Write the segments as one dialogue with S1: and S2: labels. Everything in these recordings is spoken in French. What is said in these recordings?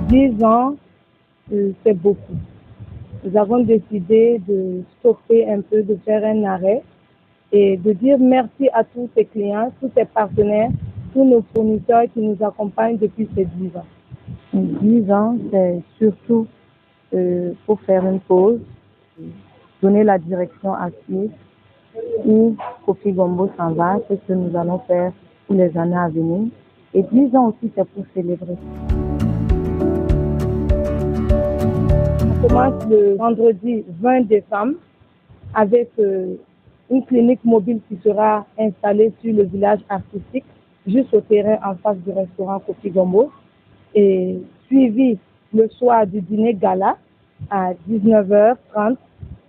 S1: 10 ans, c'est beaucoup. Nous avons décidé de stopper un peu, de faire un arrêt et de dire merci à tous ces clients, tous ces partenaires, tous nos fournisseurs qui nous accompagnent depuis ces 10 ans. 10 ans, c'est surtout pour faire une pause, donner la direction à Smith, où Kofi Gombo s'en va, c'est ce que nous allons faire pour les années à venir. Et 10 ans aussi, c'est pour célébrer. On commence le vendredi 20 décembre avec une clinique mobile qui sera installée sur le village artistique, juste au terrain en face du restaurant Kofi Gombo, et suivi le soir du dîner gala à 19h30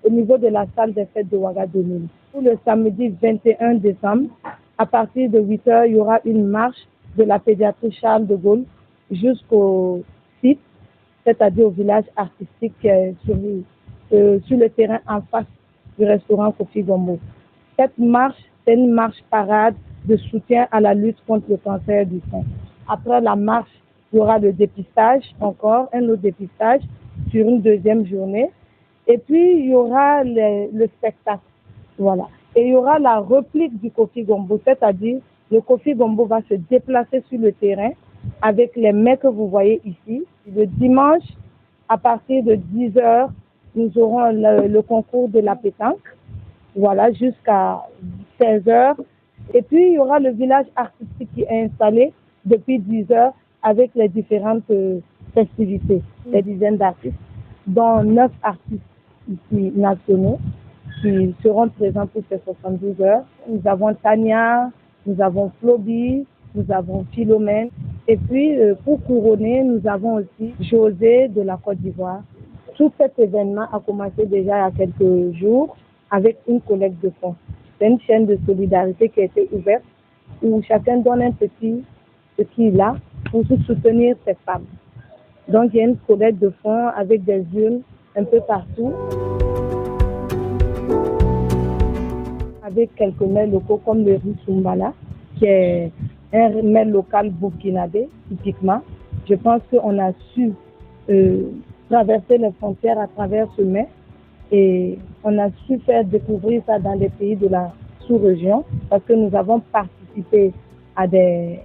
S1: au niveau de la salle des fêtes de Ouagadougou. Pour le samedi 21 décembre, à partir de 8h, il y aura une marche de la pédiatrie Charles de Gaulle jusqu'au site, c'est-à-dire au village artistique sur le terrain en face du restaurant Kofi Gombo. Cette marche, c'est une marche parade de soutien à la lutte contre le cancer du sein. Après la marche, il y aura le dépistage, encore un autre dépistage sur une deuxième journée. Et puis, il y aura le spectacle. Voilà. Et il y aura la réplique du Kofi Gombo, c'est-à-dire le Kofi Gombo va se déplacer sur le terrain avec les mets que vous voyez ici. Le dimanche, à partir de 10h, nous aurons le concours de la pétanque, voilà, jusqu'à 16h. Et puis, il y aura le village artistique qui est installé depuis 10h avec les différentes festivités, des dizaines d'artistes, dont 9 artistes ici nationaux qui seront présents pour ces 72 heures. Nous avons Tania, nous avons Floby, nous avons Philomène. Et puis, pour couronner, nous avons aussi José de la Côte d'Ivoire. Tout cet événement a commencé déjà il y a quelques jours avec une collecte de fonds. C'est une chaîne de solidarité qui a été ouverte où chacun donne un petit ce qu'il a pour soutenir ces femmes. Donc, il y a une collecte de fonds avec des urnes un peu partout, avec quelques mets locaux comme le riz Sumbala, qui est un mets local burkinabé, typiquement. Je pense qu'on a su traverser les frontières à travers ce mets et on a su faire découvrir ça dans les pays de la sous-région parce que nous avons participé à des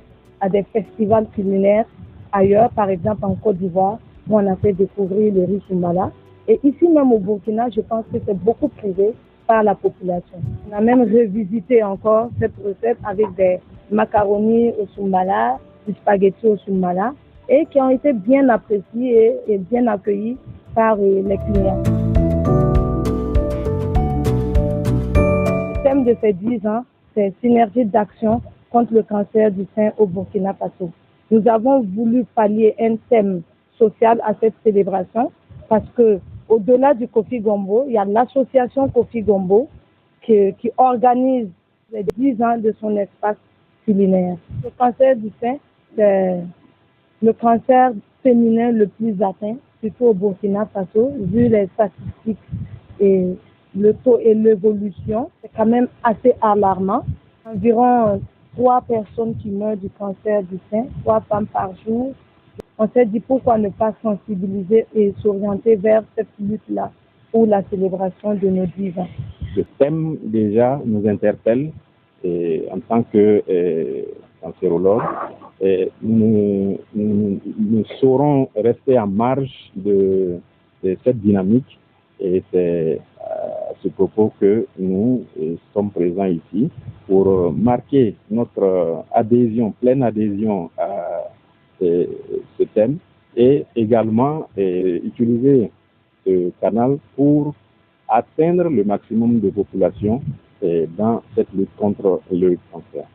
S1: festivals culinaires ailleurs, par exemple en Côte d'Ivoire, où on a fait découvrir le riz Sumbala. Et ici même au Burkina, je pense que c'est beaucoup prisé par la population. On a même revisité encore cette recette avec des macaronis au Sumbala, du spaghetti au Sumbala, et qui ont été bien appréciés et bien accueillis par les clients. Le thème de ces 10 ans, c'est synergie d'action contre le cancer du sein au Burkina Faso. Nous avons voulu pallier un thème social à cette célébration parce que au-delà du Kofi Gombo, il y a l'association Kofi Gombo qui organise les 10 ans de son espace culinaire. Le cancer du sein, c'est le cancer féminin le plus atteint, surtout au Burkina Faso, vu les statistiques et le taux et l'évolution, c'est quand même assez alarmant. Environ 3 personnes qui meurent du cancer du sein, 3 femmes par jour. On s'est dit pourquoi ne pas sensibiliser et s'orienter vers cette lutte-là pour la célébration de nos 10 ans.
S2: Ce thème déjà nous interpelle en tant que cancérologue. Nous saurons rester en marge de cette dynamique et c'est à ce propos que nous sommes présents ici pour marquer notre adhésion, pleine adhésion à ce thème et également utiliser ce canal pour atteindre le maximum de population dans cette lutte contre le cancer.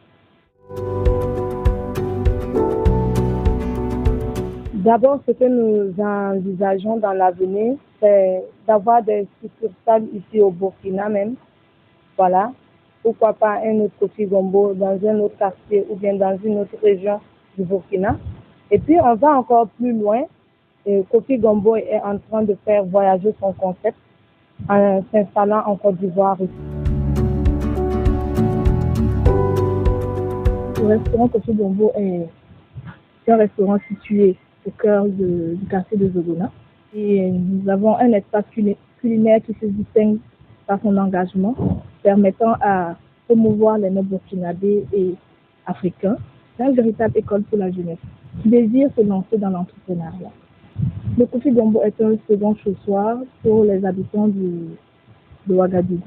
S1: D'abord, ce que nous envisageons dans l'avenir, c'est d'avoir des succursales ici au Burkina même. Voilà. Pourquoi pas un autre Kofi Gombo dans un autre quartier ou bien dans une autre région du Burkina. Et puis, on va encore plus loin. Et Kofi Gombo est en train de faire voyager son concept en s'installant en Côte d'Ivoire aussi. Le restaurant Kofi Gombo est un restaurant situé au cœur du quartier de Zogona. Et nous avons un espace culinaire qui se distingue par son engagement, permettant à promouvoir les mets burkinabés et africains. C'est une véritable école pour la jeunesse qui désire se lancer dans l'entrepreneuriat. Le Kofi Gombo est un second chaussoir pour les habitants de Ouagadougou.